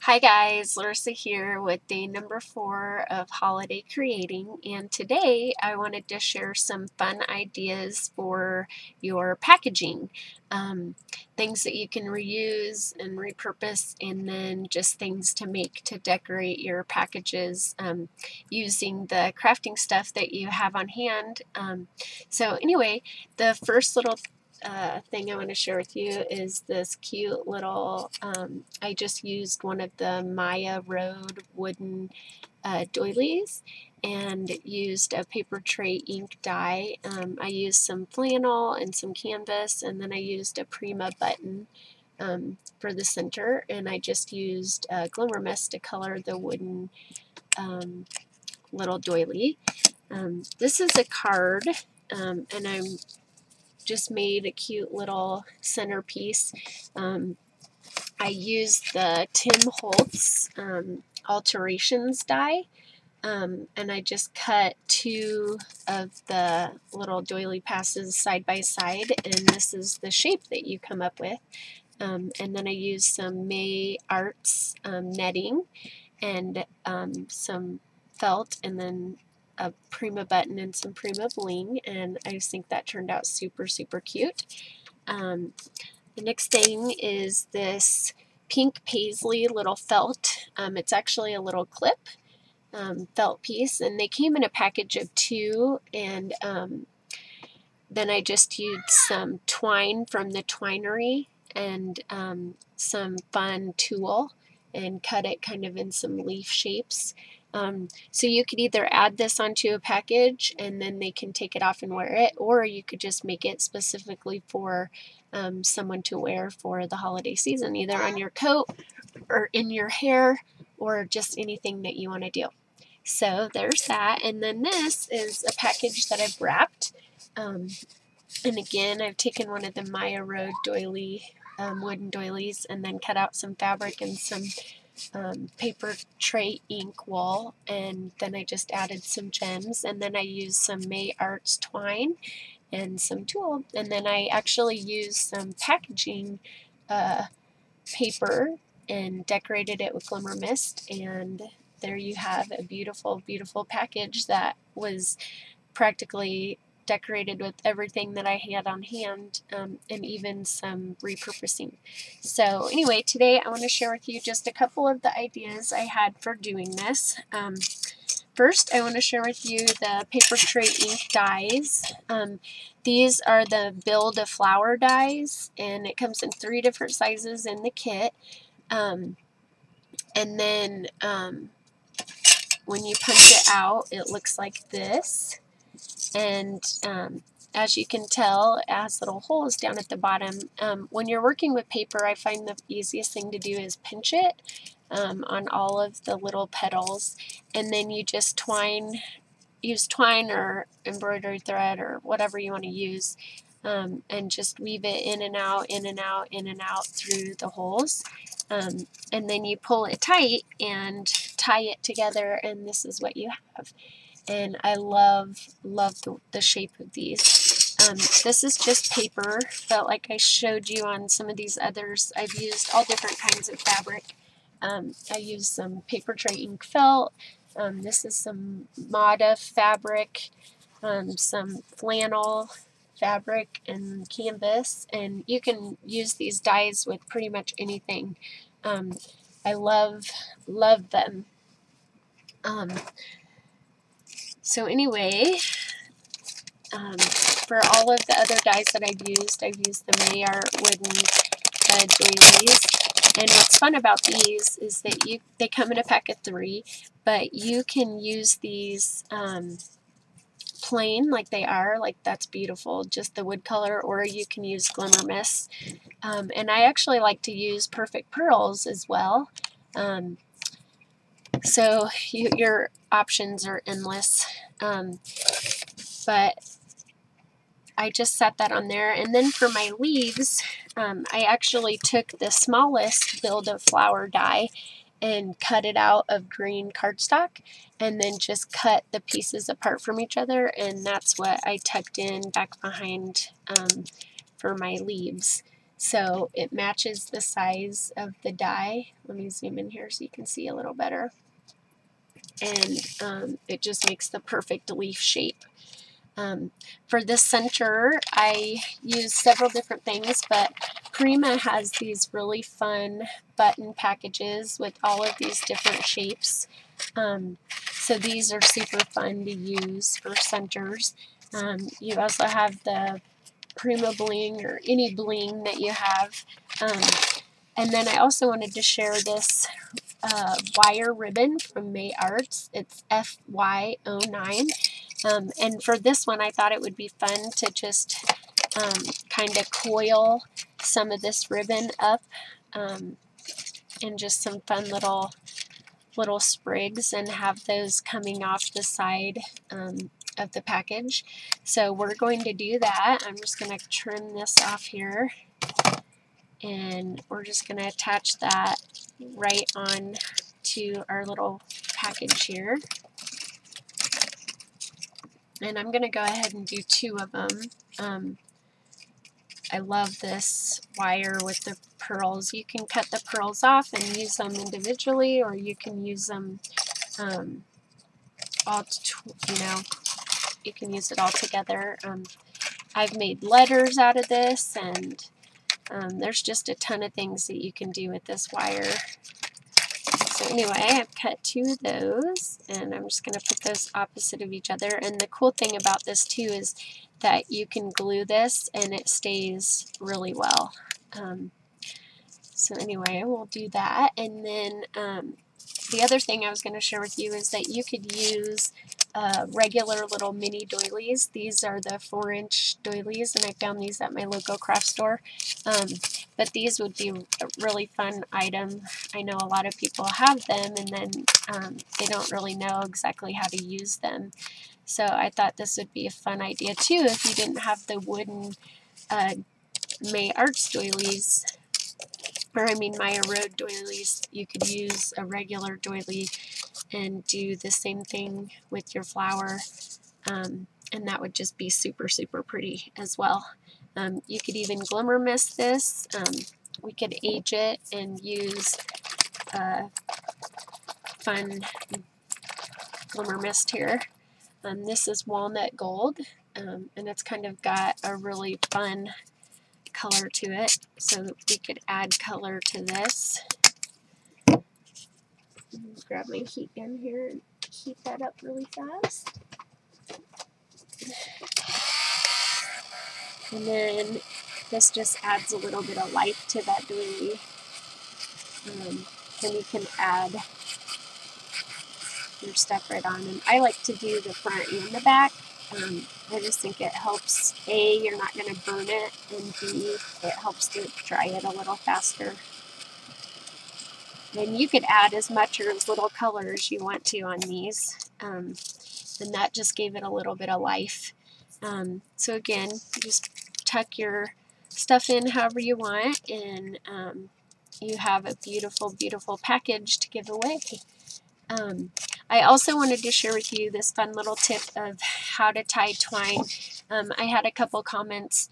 Hi guys, Larissa here with day number 4 of holiday creating, and today I wanted to share some fun ideas for your packaging. Things that you can reuse and repurpose, and then just things to make to decorate your packages using the crafting stuff that you have on hand. So anyway, the first little thing I want to share with you is this cute little, I just used one of the Maya Road wooden doilies and used a paper tray ink die. I used some flannel and some canvas, and then I used a Prima button for the center, and I just used glimmer mist to color the wooden little doily. This is a card, and I'm just made a cute little centerpiece. I used the Tim Holtz alterations die, and I just cut 2 of the little doily passes side by side, and this is the shape that you come up with. And then I used some May Arts netting and some felt, and then a Prima button and some Prima bling, and I just think that turned out super cute. The next thing is this pink paisley little felt. It's actually a little clip felt piece, and they came in a package of 2, and then I just used some twine from the twinery and some fun tulle and cut it kind of in some leaf shapes. So you could either add this onto a package and then they can take it off and wear it, or you could just make it specifically for someone to wear for the holiday season, either on your coat or in your hair or just anything that you want to do. So there's that, and then this is a package that I've wrapped. And again, I've taken one of the Maya Road doily wooden doilies and then cut out some fabric and some paper tray ink wool, and then I just added some gems, and then I used some May Arts twine and some tulle, and then I actually used some packaging paper and decorated it with glimmer mist, and there you have a beautiful package that was practically decorated with everything that I had on hand, and even some repurposing. So anyway, today I want to share with you just a couple of the ideas I had for doing this. First, I want to share with you the paper tray ink dies. These are the Build a Flower dies, and it comes in 3 different sizes in the kit. And then when you punch it out, it looks like this. And as you can tell, it has little holes down at the bottom. When you're working with paper, I find the easiest thing to do is pinch it on all of the little petals, and then you just use twine or embroidery thread or whatever you want to use, and just weave it in and out, in and out, in and out through the holes. And then you pull it tight and tie it together, and this is what you have. And I love the shape of these. This is just paper, but like I showed you on some of these others, I've used all different kinds of fabric. I used some paper tray ink felt. This is some Mada fabric, some flannel fabric, and canvas. And you can use these dies with pretty much anything. I love them. So anyway, for all of the other dies that I've used the May Art wooden doilies. And what's fun about these is that they come in a pack of 3, but you can use these plain like they are, like that's beautiful, just the wood color, or you can use glimmer mist. And I actually like to use perfect pearls as well. So your options are endless, but I just set that on there. And then for my leaves, I actually took the smallest Build a Flower die and cut it out of green cardstock, and then just cut the pieces apart from each other, and that's what I tucked in back behind for my leaves. so it matches the size of the die. Let me zoom in here so you can see a little better. And it just makes the perfect leaf shape. For this center, I use several different things, but Prima has these really fun button packages with all of these different shapes. So these are super fun to use for centers. You also have the Prima bling, or any bling that you have. And then I also wanted to share this wire ribbon from May Arts. It's FY09. And for this one, I thought it would be fun to just kind of coil some of this ribbon up in just some fun little sprigs and have those coming off the side of the package. So we're going to do that. I'm just going to trim this off here, and we're just going to attach that right on to our little package here. And I'm going to go ahead and do 2 of them. I love this wire with the pearls. You can cut the pearls off and use them individually, or you can use them all, you can use it all together. I've made letters out of this, and there's just a ton of things that you can do with this wire. So anyway, I've cut 2 of those, and I'm just going to put those opposite of each other. And the cool thing about this too is that you can glue this and it stays really well. So anyway, we'll do that. And then the other thing I was going to share with you is that you could use regular little mini doilies. These are the 4-inch doilies, and I found these at my local craft store. But these would be a really fun item. I know a lot of people have them, and then they don't really know exactly how to use them. So I thought this would be a fun idea too if you didn't have the wooden May Arts doilies, or I mean Maya Road doilies. You could use a regular doily and do the same thing with your flower, and that would just be super, super pretty as well. You could even glimmer mist this. We could age it and use fun glimmer mist here. This is walnut gold, and it's kind of got a really fun color to it, so we could add color to this. Grab my heat gun here and heat that up really fast. And then this just adds a little bit of life to that doily. Then you can add your stuff right on. And I like to do the front and the back. I just think it helps, A, you're not going to burn it, and B, it helps to dry it a little faster. And you could add as much or as little color as you want to on these, and that just gave it a little bit of life. So again, just tuck your stuff in however you want, and you have a beautiful, beautiful package to give away. I also wanted to share with you this fun little tip of how to tie twine. I had a couple comments,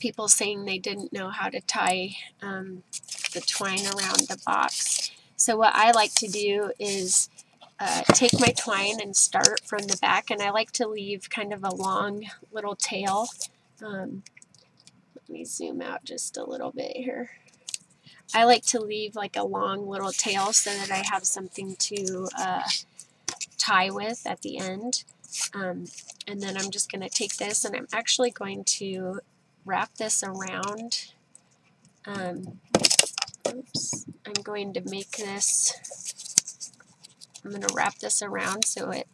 people saying they didn't know how to tie the twine around the box. So what I like to do is take my twine and start from the back, and I like to leave kind of a long little tail. Let me zoom out just a little bit here. I like to leave like a long little tail so that I have something to tie with at the end. And then I'm just going to take this, and I'm actually going to wrap this around. Oops, I'm going to make this, I'm going to wrap this around so it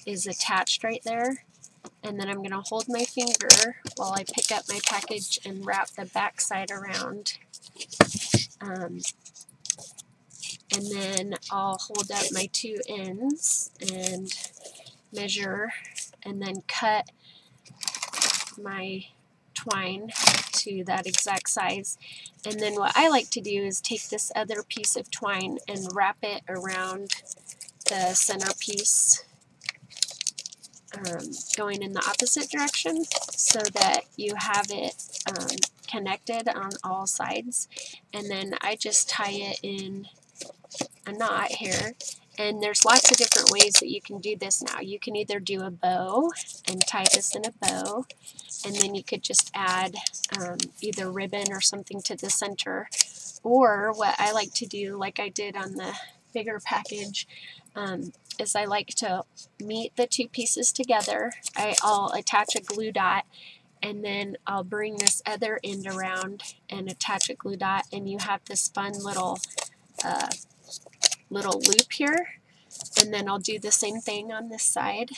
is attached right there. And then I'm going to hold my finger while I pick up my package and wrap the back side around. And then I'll hold up my 2 ends and measure, and then cut my twine to that exact size. And then what I like to do is take this other piece of twine and wrap it around the centerpiece going in the opposite direction so that you have it connected on all sides. And then I just tie it in a knot here. And there's lots of different ways that you can do this now. You can either do a bow and tie this in a bow, and then you could just add either ribbon or something to the center. Or what I like to do, like I did on the bigger package, is I like to meet the two pieces together. I'll attach a glue dot, and then I'll bring this other end around and attach a glue dot, and you have this fun little loop here. And then I'll do the same thing on this side.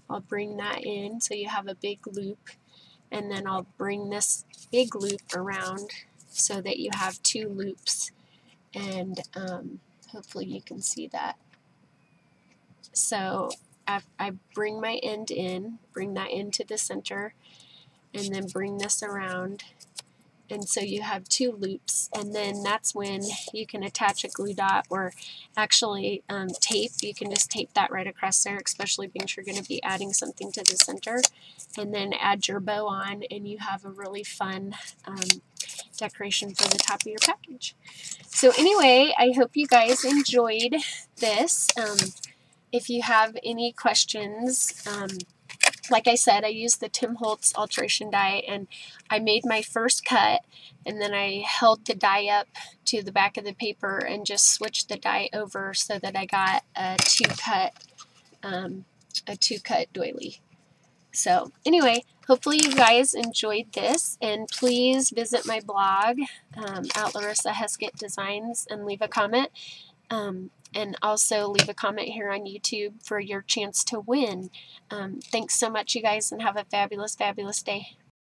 I'll bring that in so you have a big loop, and then I'll bring this big loop around so that you have two loops, and hopefully you can see that. So I bring my end in, bring that into the center, and then bring this around, and so you have two loops, and then that's when you can attach a glue dot, or actually tape. You can just tape that right across there, especially because you're going to be adding something to the center, and then add your bow on, and you have a really fun decoration for the top of your package. So anyway, I hope you guys enjoyed this. If you have any questions, like I said, I used the Tim Holtz alteration die, and I made my first cut, and then I held the die up to the back of the paper and just switched the die over so that I got a two-cut doily. So anyway, hopefully you guys enjoyed this, and please visit my blog at Larissa Heskett Designs and leave a comment. And also leave a comment here on YouTube for your chance to win. Thanks so much, you guys, and have a fabulous, fabulous day.